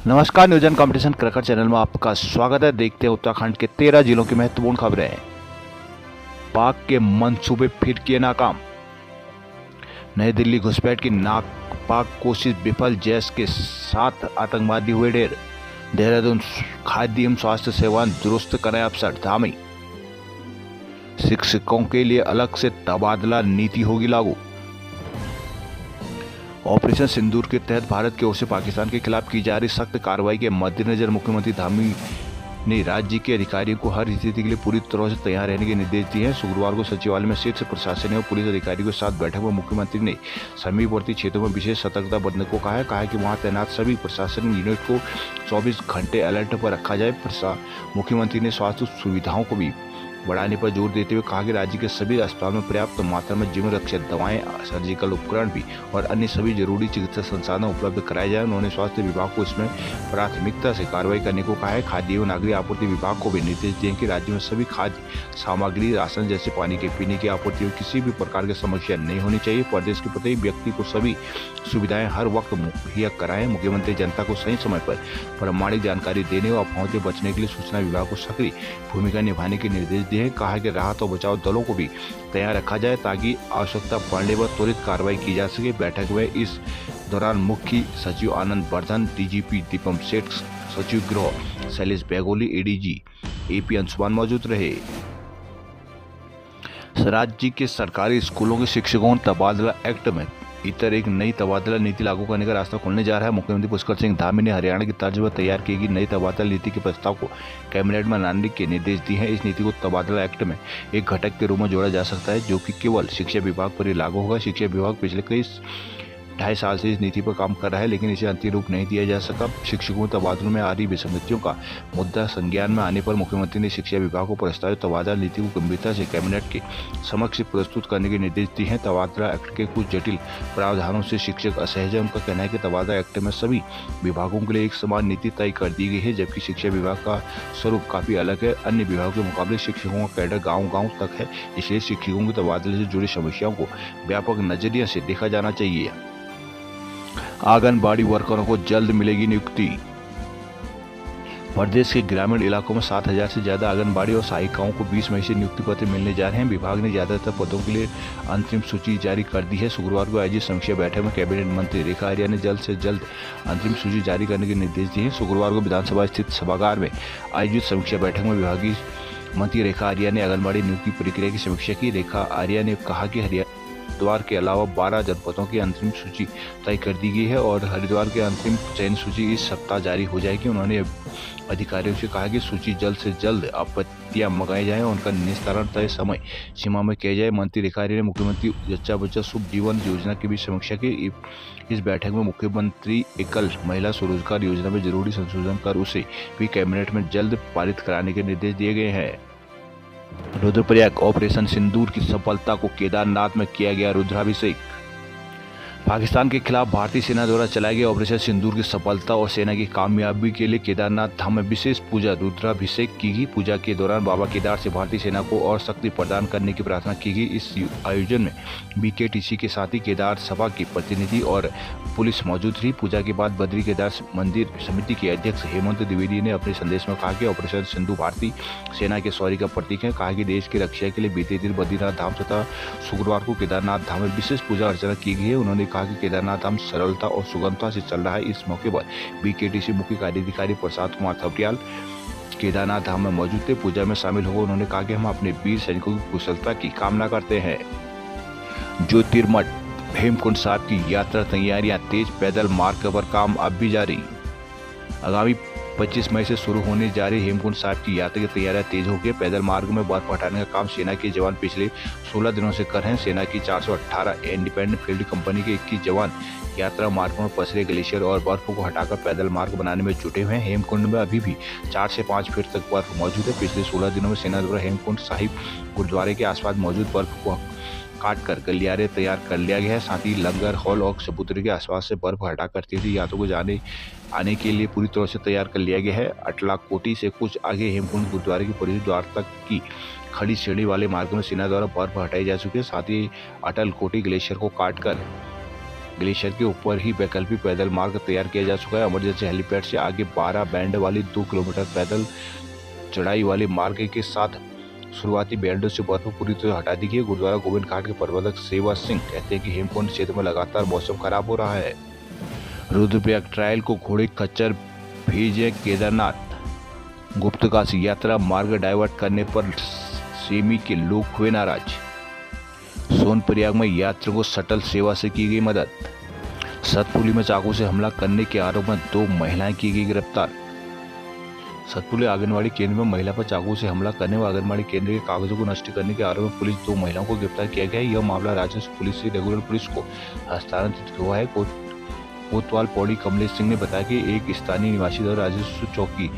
नमस्कार, न्यूजन competition cricket channel में आपका स्वागत है। देखते हैं उत्तराखंड के 13 जिलों की महत्वपूर्ण खबरें। पाक के मंसूबे फिर किए नाकाम। नई दिल्ली घुसपैठ की नापाक कोशिश विफल, जैश के 7 आतंकवादी हुए ढेर। देहरादून खाद्य एवं स्वास्थ्य सेवाएं दुरुस्त करें अफसर धामी। शिक्षकों के लिए अलग से तबादला नीति होगी लागू। ऑपरेशन सिंदूर के तहत भारत की ओर से पाकिस्तान के खिलाफ की जा रही सख्त कार्रवाई के मद्देनजर मुख्यमंत्री धामी ने राज्य के अधिकारियों को हर स्थिति के लिए पूरी तरह से तैयार रहने के निर्देश दिए हैं। शुक्रवार को सचिवालय में शीर्ष प्रशासन और पुलिस अधिकारियों के साथ बैठक में मुख्यमंत्री ने समीपवर्ती क्षेत्रों में विशेष सतर्कता बरतने को कहा है कि वहां तैनात सभी प्रशासनिक यूनिट को 24 घंटे अलर्ट पर रखा जाए। मुख्यमंत्री ने स्वास्थ्य सुविधाओं को भी बढ़ाने पर जोर देते हुए कहा कि राज्य के सभी अस्पतालों में पर्याप्त मात्रा में जीवन रक्षक दवाएं, सर्जिकल उपकरण भी और अन्य सभी जरूरी चिकित्सा संसाधन उपलब्ध कराए जाए। उन्होंने स्वास्थ्य विभाग को इसमें प्राथमिकता से कार्रवाई करने को कहा है। खाद्य एवं नागरिक आपूर्ति विभाग को भी निर्देश दिए कि राज्य में सभी खाद्य सामग्री, राशन जैसे पानी के पीने की आपूर्ति में किसी भी प्रकार की समस्या नहीं होनी चाहिए। प्रदेश के प्रत्येक व्यक्ति को सभी सुविधाएं हर वक्त मुहैया कराएं। मुख्यमंत्री जनता को सही समय पर प्रामाणिक जानकारी देने और अफवाहों से बचने के लिए सूचना विभाग को सक्रिय भूमिका निभाने के निर्देश दिए। कहा कि राहत और बचाव दलों को भी तैयार रखा जाए ताकि आवश्यकता पड़ने पर त्वरित कार्रवाई की जा सके। बैठक में इस दौरान मुख्य सचिव आनंद वर्धन, डीजीपी दीपम सेठ, सचिव गृह शैलेश बेगोली, एडीजी एपी अंशुमान मौजूद रहे। राज्य के सरकारी स्कूलों के शिक्षकों तबादला एक्ट में इतर एक नई तबादला नीति लागू करने का रास्ता खुलने जा रहा है। मुख्यमंत्री पुष्कर सिंह धामी ने हरियाणा की तर्ज पर तैयार की गई नई तबादला नीति के प्रस्ताव को कैबिनेट में लाने के निर्देश दिए हैं। इस नीति को तबादला एक्ट में एक घटक के रूप में जोड़ा जा सकता है, जो कि केवल शिक्षा विभाग पर ही लागू होगा। शिक्षा विभाग पिछले कई 2.5 साल से इस नीति पर काम कर रहा है, लेकिन इसे अंतिम रूप नहीं दिया जा सका। शिक्षकों के तबादलों में आ रही विसंगतियों का मुद्दा संज्ञान में आने पर मुख्यमंत्री ने शिक्षा विभाग को प्रस्तावित तबादला नीति को गंभीरता से कैबिनेट के समक्ष प्रस्तुत करने के निर्देश दिए हैं। तबादला एक्ट के कुछ जटिल प्रावधानों से शिक्षक असहज है। उनका कहना है कि तबादला एक्ट में सभी विभागों के लिए एक समान नीति तय कर दी गई है, जबकि शिक्षा विभाग का स्वरूप काफी अलग है। अन्य विभागों के मुकाबले शिक्षकों का कैडर गाँव-गाँव तक है, इसलिए शिक्षकों के तबादले से जुड़ी समस्याओं को व्यापक नजरिए से देखा जाना चाहिए। आंगनबाड़ी वर्करों को जल्द मिलेगी नियुक्ति। प्रदेश के ग्रामीण इलाकों में 7,000 से ज्यादा आंगनबाड़ी और सहायिकाओं को 20 मई से नियुक्ति पत्र मिलने जा रहे हैं। विभाग ने ज्यादातर पदों के लिए अंतिम सूची जारी कर दी है। शुक्रवार को आयोजित समीक्षा बैठक में कैबिनेट मंत्री रेखा आर्या ने जल्द से जल्द अंतिम सूची जारी करने के निर्देश दिए हैं। शुक्रवार को विधानसभा स्थित सभागार में आयोजित समीक्षा बैठक में विभागीय मंत्री रेखा आर्या ने आंगनबाड़ी नियुक्ति प्रक्रिया की समीक्षा की। रेखा आर्या ने कहा कि हरिद्वार के अलावा 12 जनपदों की अंतिम सूची तय कर दी गई है और हरिद्वार की अंतिम चयन सूची इस सप्ताह जारी हो जाएगी। उन्होंने अधिकारियों से कहा कि सूची जल्द से जल्द आपत्तियां मंगाई जाएं और उनका निस्तारण तय समय सीमा में किया जाए। मंत्री रेखारी ने मुख्यमंत्री जच्चा बच्चा शुभ जीवन योजना की भी समीक्षा की। इस बैठक में मुख्यमंत्री एकल महिला स्वरोजगार योजना में जरूरी संशोधन कर उसे भी कैबिनेट में जल्द पारित कराने के निर्देश दिए गए हैं। रुद्रप्रयाग ऑपरेशन सिंदूर की सफलता को केदारनाथ में किया गया रुद्राभिषेक। पाकिस्तान के खिलाफ भारतीय सेना द्वारा चलाए गए ऑपरेशन सिंदूर की सफलता और सेना की कामयाबी के लिए केदारनाथ धाम में विशेष पूजा रुद्राभिषेक की गई। पूजा के दौरान बाबा केदार से भारतीय सेना को और शक्ति प्रदान करने की प्रार्थना की गई। इस आयोजन में बीकेटीसी के साथ ही केदार सभा के प्रतिनिधि और पुलिस मौजूद रही। पूजा के बाद बद्री केदार मंदिर समिति के अध्यक्ष हेमंत द्विवेदी ने अपने संदेश में कहा कि ऑपरेशन सिंधु भारतीय सेना के शौर्य का प्रतीक है। कहा कि देश की रक्षा के लिए बीते दिन बद्रीनाथ धाम तथा शुक्रवार को केदारनाथ धाम में विशेष पूजा अर्चना की गई है। उन्होंने कहा कि केदारनाथ धाम सरलता और सुगमता से चल रहा है। इस मौके पर बीकेटीसी मुख्य कार्यधिकारी प्रसाद कुमार थपटियाल केदारनाथ धाम में मौजूद थे। पूजा में शामिल होकर उन्होंने कहा कि हम अपने वीर सैनिकों की कुशलता की कामना करते हैं। ज्योतिर्मठ हेमकुंड साहिब की यात्रा तैयारियां तेज, पैदल मार्ग पर काम अब भी जारी। आगामी 25 मई से शुरू होने जा रही हेमकुंड साहिब की यात्रा की तैयारियां तेज हो गई। पैदल मार्ग में बर्फ हटाने का काम सेना के जवान पिछले 16 दिनों से कर रहे हैं। सेना की 418 इंडिपेंडेंट फील्ड कंपनी के 21 जवान यात्रा मार्ग में पसरे ग्लेशियर और बर्फ को हटाकर पैदल मार्ग बनाने में जुटे हुए हैं। हेमकुंड में अभी भी 4 से 5 फीट तक बर्फ मौजूद है। पिछले 16 दिनों में सेना द्वारा हेमकुंड साहिब गुरुद्वारे के आसपास मौजूद बर्फ को काट कर गलियारे तैयार कर लिया गया है। साथ ही लंगर हॉल और चबूतरे के आसपास से बर्फ हटाकर तीर्थयात्रियों को जाने आने के लिए पूरी तरह से तैयार कर लिया गया है। अटलाकोटी से कुछ आगे हेमकुंड गुरुद्वारे के प्रवेश द्वार तक की खड़ी श्रेणी वाले मार्ग में सेना द्वारा बर्फ हटाई जा चुकी है। साथ ही अटल कोटी ग्लेशियर को काट कर ग्लेशियर के ऊपर ही वैकल्पिक पैदल मार्ग तैयार किया जा चुका है। इमरजेंसी हेलीपैड से आगे 12 बैंड वाली 2 किलोमीटर पैदल चढ़ाई वाले मार्ग के साथ शुरुआती बैंडों से बर्फ पूरी तरह हटा दी गई है। गुरुद्वारा गोविंद घाट के प्रबंधक सेवा सिंह कहते हैं कि हेमकुंड क्षेत्र में लगातार मौसम खराब हो रहा है। रुद्रप्रयाग ट्रायल को घोड़े खच्चर भेजे केदारनाथ। गुप्तकाशी यात्रा मार्ग डाइवर्ट करने पर सेमी के लोग हुए नाराज। सोनप्रयाग में यात्रियों को शटल सेवा से की गई मदद। सतपुली में चाकू से हमला करने के आरोप में 2 महिलाएं की गई गिरफ्तार। सतपुली आंगनबाड़ी केंद्र में महिला पर चाकू से हमला करने व आंगनबाड़ी केंद्र के कागजों को नष्ट करने के आरोप में पुलिस 2 महिलाओं को गिरफ्तार किया गया है। यह मामला राजस्व पुलिस से रेगुलर पुलिस को हस्तांतरित हुआ है। कोतवाल पौड़ी कमलेश सिंह ने बताया कि एक स्थानीय निवासी द्वारा राजस्व चौकी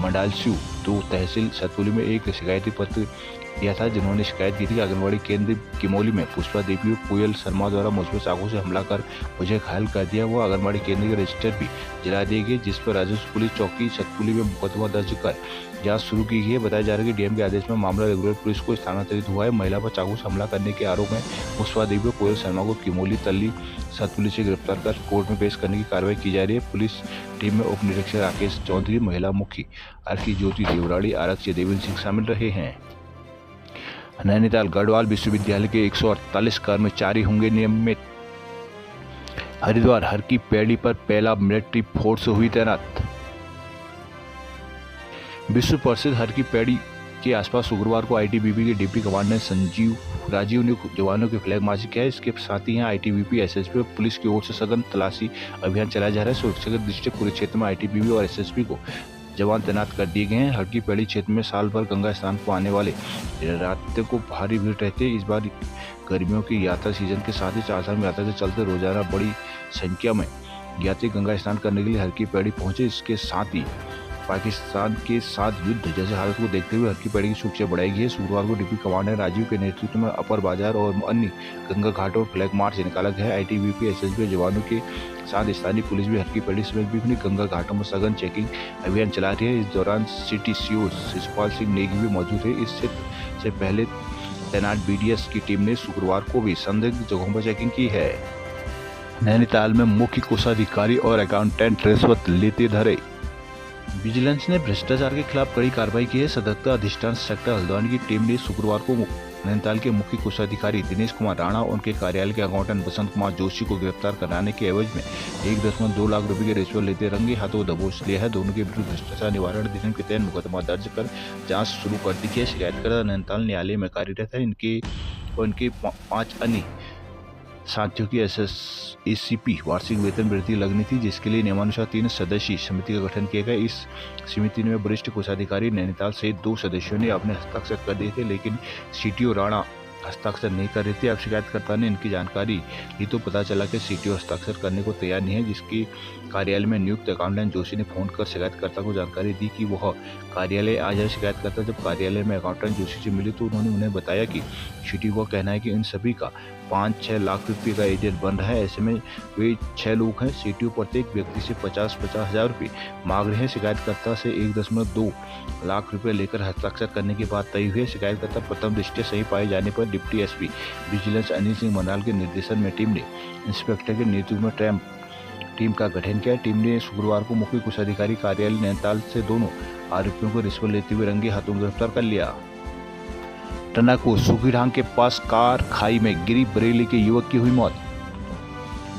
मंडालस्यू 2 तहसील सतपुली में एक शिकायती पत्र दिया था, जिन्होंने शिकायत की थी कि आंगनबाड़ी केंद्र किमोली में पुष्पा देवी और कोयल शर्मा द्वारा मुझ पर चाकू से हमला कर मुझे घायल कर दिया। वो आंगनबाड़ी केंद्र के रजिस्टर भी जला दिए गए, जिस पर राजस्व पुलिस चौकी सतपुली में मुकदमा दर्ज कर जांच शुरू की गई है। बताया जा रहा है कि डीएम के आदेश में मामला रेगुलर पुलिस को स्थानांतरित हुआ है। महिला पर चाकू से हमला करने के आरोप में पुष्पा देवी और कोयल शर्मा को किमोली तल्ली सतपुली से गिरफ्तार कर कोर्ट में पेश करने की कार्रवाई की जा रही है। पुलिस टीम में उप निरीक्षक राकेश चौधरी, महिला मुखी आरकी ज्योति देवराड़ी, आरक्षी देवेंद्र सिंह शामिल रहे हैं। नैनीताल गढ़वाल विश्वविद्यालय के 148 कर्मचारी होंगे नियमित। हरिद्वार हर की पैड़ी पर पहला मिलिट्री फोर्स हुई तैनात। विश्व प्रसिद्ध हर की पैड़ी के आसपास शुक्रवार को आईटीबीपी के डिप्टी कमांडेंट संजीव राजीव ने जवानों की फ्लैग मार्च किया है। इसके साथ ही यहाँ आईटीबीपी, एसएसपी और पुलिस की ओर से सघन तलाशी अभियान चलाया जा रहा है। सुरक्षा की दृष्टि पूरे क्षेत्र में आईटीबीपी और एसएसपी को जवान तैनात कर दिए गए हैं। हड़की पैड़ी क्षेत्र में साल भर गंगा स्नान को आने वाले यात्रियों को भारी भीड़ रहती है। इस बार गर्मियों की यात्रा सीजन के साथ ही चारधाम यात्रा के चलते रोजाना बड़ी संख्या में यात्री गंगा स्नान करने के लिए हड़की पैड़ी पहुंचे। इसके साथ ही पाकिस्तान के साथ युद्ध जैसे हालत को देखते हुए हड़की पैड़ी की सुरक्षा बढ़ाई गई है। शुक्रवार को डिप्टी कमांडर राजीव के नेतृत्व में अपर बाजार और अन्य गंगा घाटों और फ्लैग मार्च निकाला गया है। आईटीबीपी, एसएसबी जवानों के साथ स्थानीय पुलिस भी हड़की पैड़ी समेत विभिन्न गंगा घाटों में सघन चेकिंग अभियान चला रही है। इस दौरान सिटी सीओ शिशुपाल सिंह नेगी भी मौजूद है। इस क्षेत्र से पहले तैनात बीडीएस की टीम ने शुक्रवार को भी संदिग्ध जगहों पर चेकिंग की है। नैनीताल में मुख्य कोषाधिकारी और अकाउंटेंट रिश्वत लेते धरे। विजिलेंस ने भ्रष्टाचार के खिलाफ कड़ी कार्रवाई की है। सतर्कता अधिष्ठान सेक्टर हल्द्वानी की टीम ने शुक्रवार को नैनीताल के मुख्य कोषाधिकारी दिनेश कुमार राणा और उनके कार्यालय के अकाउंटेंट बसंत कुमार जोशी को गिरफ्तार कराने के एवज में 1.2 लाख रुपए की रिश्वत लेते रंगे हाथों दबोच लिया है। दोनों के विरुद्ध भ्रष्टाचार निवारण अधिनियम के तहत मुकदमा दर्ज कर जांच शुरू कर दी है। शिकायतकर्ता नैनीताल न्यायालय में कार्यरत है। इनके 5 अन्य साथियों की एसएसएसीपी वार्षिक वेतन वृद्धि लगनी थी, जिसके लिए नियमानुसार 3 सदस्यीय समिति का गठन किया गया। इस समिति में वरिष्ठ कोषाधिकारी नैनीताल सहित 2 सदस्यों ने अपने हस्ताक्षर कर दिए थे, लेकिन सीटीओ राणा हस्ताक्षर नहीं कर रहे थे। अब शिकायतकर्ता ने इनकी जानकारी ली तो पता चला कि सीटीओ हस्ताक्षर करने को तैयार नहीं है, जिसके कार्यालय में नियुक्त अकाउंटेंट जोशी ने फोन कर शिकायतकर्ता को जानकारी दी कि वह कार्यालय आ जाए। शिकायतकर्ता जब कार्यालय में अकाउंटेंट जोशी से मिले तो उन्होंने उन्हें बताया कि सीटीओ का कहना है कि इन सभी का 5-6 लाख रुपये का एजेंट बन रहा है। ऐसे में वे 6 लोग हैं। सीटीओ प्रत्येक व्यक्ति से 50-50 हज़ार रुपये मांग रहे हैं। शिकायतकर्ता से 1.2 लाख रुपये लेकर हस्ताक्षर करने की बात तय हुई है। शिकायतकर्ता प्रथम दृष्टया सही पाए जाने पर deputy SP vigilance Anil Singh मनाल के निर्देशन में टीम ने इंस्पेक्टर के नेतृत्व में टीम का गठन किया। टीम ने शुक्रवार को मुख्य कोषाधिकारी कार्यालय नैनीताल से दोनों आरोपियों को रिश्वत लेते हुए रंगे हाथों गिरफ्तार कर लिया। टनाको सुखीढांग के पास कार खाई में गिरी, बरेली के युवक की हुई मौत।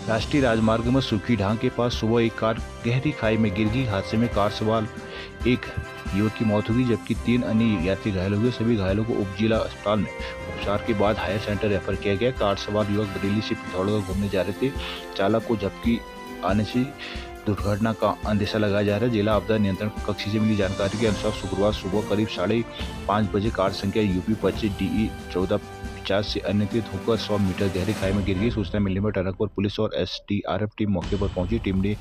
राष्ट्रीय राजमार्ग में सुखीढांग के पास सुबह एक कार गहरी खाई में गिर गई। हादसे में कार सवार एक युवक की मौत हुई, जबकि 3 अन्य यात्री घायल हुए। सभी घायलों को उप जिला अस्पताल में उपचार के बाद हायर सेंटर रेफर किया गया। कार सवार युवक बरेली से पिथौरागढ़ घूमने जा रहे थे। चालक को झपकी आने से दुर्घटना का अंदेशा लगाया जा रहा है। जिला आपदा नियंत्रण कक्ष से मिली जानकारी के अनुसार शुक्रवार सुबह करीब 5:30 बजे कार संख्या यूपी 25 DE 1450 से अनियंत्रित होकर 100 मीटर गहरी खाई में गिर गई। सूचना मिलने पर टनकपुर पुलिस और SDRF टीम मौके पर पहुंची। टीम ने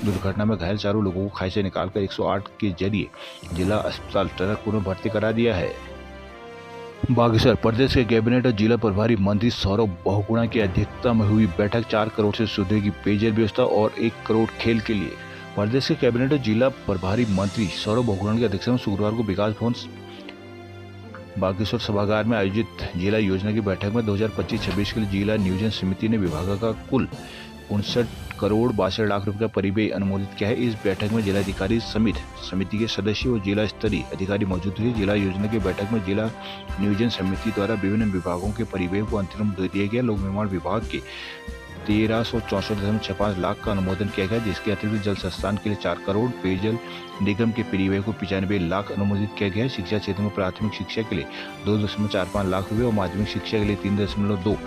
दुर्घटना में घायल 4 लोगों को खाई से निकालकर 108 के जरिए जिला अस्पताल टनकपुर में भर्ती करा दिया है। बागेश्वर प्रदेश के कैबिनेट और जिला प्रभारी मंत्री सौरभ बहुगुणा की अध्यक्षता में हुई बैठक 4 करोड़ से सुधरेगी पेयजल व्यवस्था और 1 करोड़ खेल के लिए। प्रदेश के कैबिनेट और जिला प्रभारी मंत्री सौरभ बहुगुणा की अध्यक्षता में शुक्रवार को विकास भवन बागेश्वर सभागार में आयोजित जिला योजना की बैठक में 2025-26 के लिए जिला नियोजन समिति ने विभाग का कुल 59 करोड़ 62 लाख रुपए का परिव्यय अनुमोदित किया है। इस बैठक में जिलाधिकारी समिति समिति के सदस्य और जिला स्तरीय अधिकारी मौजूद थे। जिला योजना की बैठक में जिला नियोजन समिति द्वारा विभिन्न विभागों के परिव्यय को अंतिम रूप दिया गया। लोक निर्माण विभाग के 1364.56 लाख का अनुमोदन किया गया, जिसके अतिरिक्त जल संस्थान के लिए 4 करोड़, पेयजल निगम के परिव्यय को 95 लाख अनुमोदित किया गया है। शिक्षा क्षेत्र में प्राथमिक शिक्षा के लिए 2.45 लाख रुपए और माध्यमिक शिक्षा के लिए 3.2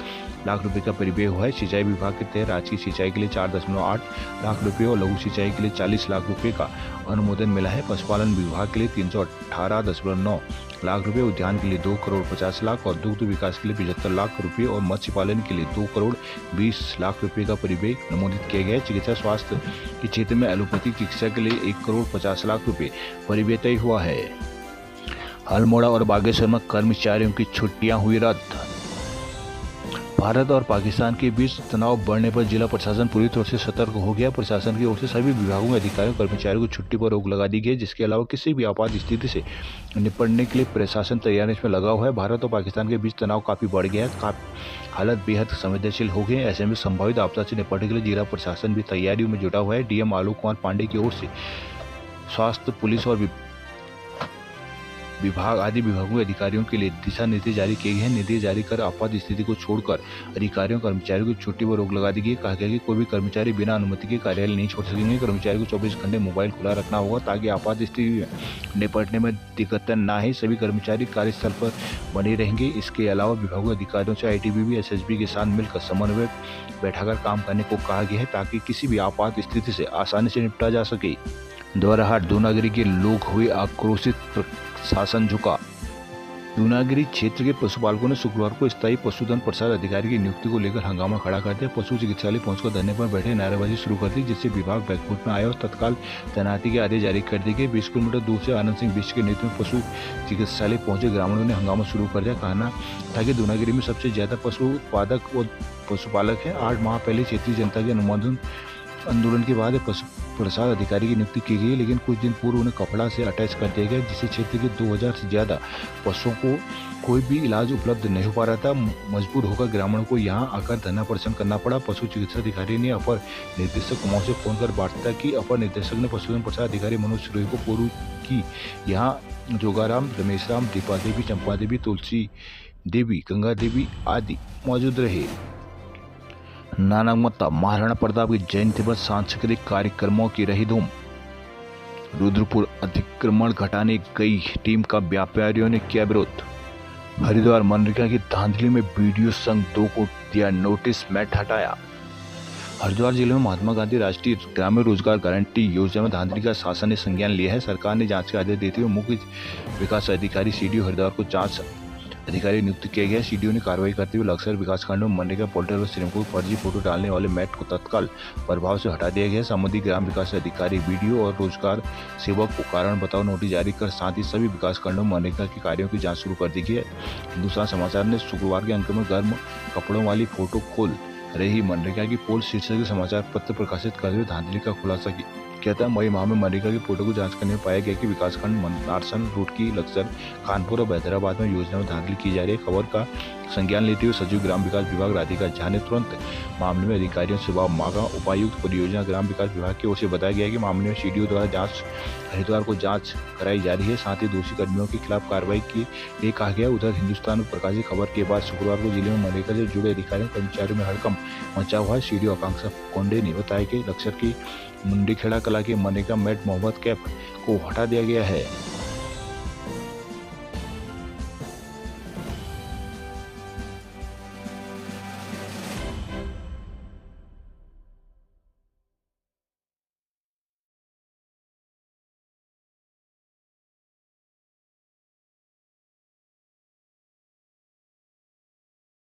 लाख रुपए का परिव्यय हुआ है। सिंचाई विभाग के तहत राजकीय सिंचाई के लिए 4.8 लाख रुपए और लघु सिंचाई के लिए 40 लाख रुपए का अनुमोदन मिला है। पशुपालन विभाग के लिए 318.9 लाख रुपए, उद्यान के लिए 2 करोड़ 50 लाख और दुग्ध विकास के लिए 75 लाख रुपए और मत्स्य पालन के लिए 2 करोड़ 20 लाख रुपए का परिव्यय अनुमोदित किया गया है। चिकित्सा स्वास्थ्य के क्षेत्र में एलोपैथिक चिकित्सा के लिए 1 करोड़ 50 लाख रुपए परिव्यय तय हुआ है। अल्मोड़ा और बागेश्वर में कर्मचारियों की छुट्टियां हुई रद्द। भारत और पाकिस्तान के बीच तनाव बढ़ने पर जिला प्रशासन पूरी तौर से सतर्क हो गया। प्रशासन की ओर से सभी विभागों के अधिकारियों और कर्मचारियों को छुट्टी पर रोक लगा दी गई है। जिसके अलावा किसी भी आपात स्थिति से निपटने के लिए प्रशासन तैयारी में लगा हुआ है। भारत और पाकिस्तान के बीच तनाव काफी बढ़ गया है। हालत बेहद संवेदनशील हो गए हैं। ऐसे में संभावित आपदा से निपटने के लिए जिला प्रशासन भी तैयारियों में जुटा हुआ है। डीएम आलोक कुमार पांडे की ओर से स्वास्थ्य, पुलिस और विभाग आदि विभागों के अधिकारियों के लिए दिशा निर्देश जारी किए गए हैं। निर्देश जारी कर आपात स्थिति को छोड़कर अधिकारियों कर्मचारियों की छुट्टी पर रोक लगा दी गई। कहा गया कि कोई भी कर्मचारी बिना अनुमति के कार्यालय नहीं छोड़ सकेंगे। कर्मचारी को 24 घंटे मोबाइल खुला रखना होगा ताकि आपात स्थिति में निपटने में दिक्कत न आए। सभी कर्मचारी कार्यस्थल पर बने रहेंगे। इसके अलावा विभागों के अधिकारियों से आईटीबीपी, एसएसबी के साथ मिलकर समन्वय बैठाकर काम करने को कहा गया है ताकि किसी भी आपात स्थिति से आसानी से निपटा जा सके। द्वाराहाट दूनागिरी के लोग हुए आक्रोशित, प्रशासन झुका। दूनागिरी क्षेत्र के पशुपालकों ने शुक्रवार को स्थायी पशुधन प्रसाद अधिकारी की नियुक्ति को लेकर हंगामा खड़ा कर दिया। पशु चिकित्सालय पहुंचकर धरने पर बैठे नारेबाजी शुरू कर दी, जिससे विभाग बैकफुट में आया और तत्काल तैनाती के आदेश जारी कर दिए गए। 20 किलोमीटर दूर से आनंद सिंह बिष्ट के नेतृत्व में पशु चिकित्सालय पहुंचे ग्रामीणों ने हंगामा शुरू कर दिया। कहना था कि दूनागिरी में सबसे ज्यादा पशु उत्पादक और पशुपालक है। 8 माह पहले क्षेत्रीय जनता के अनुमोदन आंदोलन के बाद पशु प्रसाद अधिकारी की नियुक्ति की गई, लेकिन कुछ दिन पूर्व उन्हें कपड़ा से अटैच कर दिया गया, जिससे क्षेत्र के 2000 से ज्यादा पशुओं को कोई भी इलाज उपलब्ध नहीं हो पा रहा था। मजबूर होकर ग्रामीणों को यहां आकर धरना प्रदर्शन करना पड़ा। पशु चिकित्सा अधिकारी ने अपर निर्देशक कुमाऊं से फोन कर वार्ता की। अपर निर्देशक ने पशुधन प्रसाद अधिकारी मनोज सिरोही को पूर्व की यहाँ जोगाराम, रमेशराम, दीपा देवी, चंपा देवी, तुलसी देवी, गंगा देवी आदि मौजूद रहे। नानकमत्ता महाराणा प्रताप की जयंती पर सांस्कृतिक कार्यक्रमों की रही धूम। रुद्रपुर अतिक्रमण घटाने गई टीम का व्यापारियों ने किया विरोध। हरिद्वार मनरेगा की धांधली में बीडीओ संघ 2 को दिया नोटिस, मैट हटाया। हरिद्वार जिले में महात्मा गांधी राष्ट्रीय ग्रामीण रोजगार गारंटी योजना में धांधली का शासन ने संज्ञान लिया है। सरकार ने जांच के आदेश देते हुए मुख्य विकास अधिकारी सीडीओ हरिद्वार को जांच अधिकारी नियुक्त किया गया। सीडीओ ने कार्रवाई करते हुए लक्सर विकासखंड में मनरेगा पोर्टल पर श्रमिकों को फर्जी फोटो डालने वाले मैट को तत्काल प्रभाव से हटा दिया गया। संबंधित ग्राम विकास अधिकारी, बीडीओ और रोजगार सेवक को कारण बताओ नोटिस जारी कर साथ ही सभी विकासखंडों में मनरेगा के कार्यों की जांच शुरू कर दी गई है। हिंदुस्तान समाचार ने शुक्रवार के अंक में गर्म कपड़ों वाली फोटो खोल रही मनरेगा की पोल शीर्षक समाचार पत्र प्रकाशित करते हुए धांधली का खुलासा किया था। मई माह में मनरेगा की फोटो को जांच करने में पाया गया कि विकासखंड नारसन, रुड़की, लक्सर, कानपुर और हैदराबाद में योजना में धांधली की जा रही है। खबर का संज्ञान लेते हुए सचिव ग्राम विकास विभाग राधिका झा ने तुरंत मामले में अधिकारियों से जवाब मांगा। उपायुक्त परियोजना ग्राम विकास विभाग की ओर से बताया गया कि मामले में सीडीओ द्वारा जांच हरिद्वार को जांच कराई जा रही है। साथ ही दोषी कर्मियों के खिलाफ कार्रवाई की लिए कहा गया। उधर हिंदुस्तान में प्रकाशित खबर के बाद शुक्रवार को जिले में मनरेगा से जुड़े अधिकारियों कर्मचारियों में हड़कंप मचा हुआ है। सीडीओ आकांक्षा कोंडे ने बताया कि लक्सर की मुंडीखेड़ा कला के मनरेगा मेट मोहम्मद कैफ को हटा दिया गया है।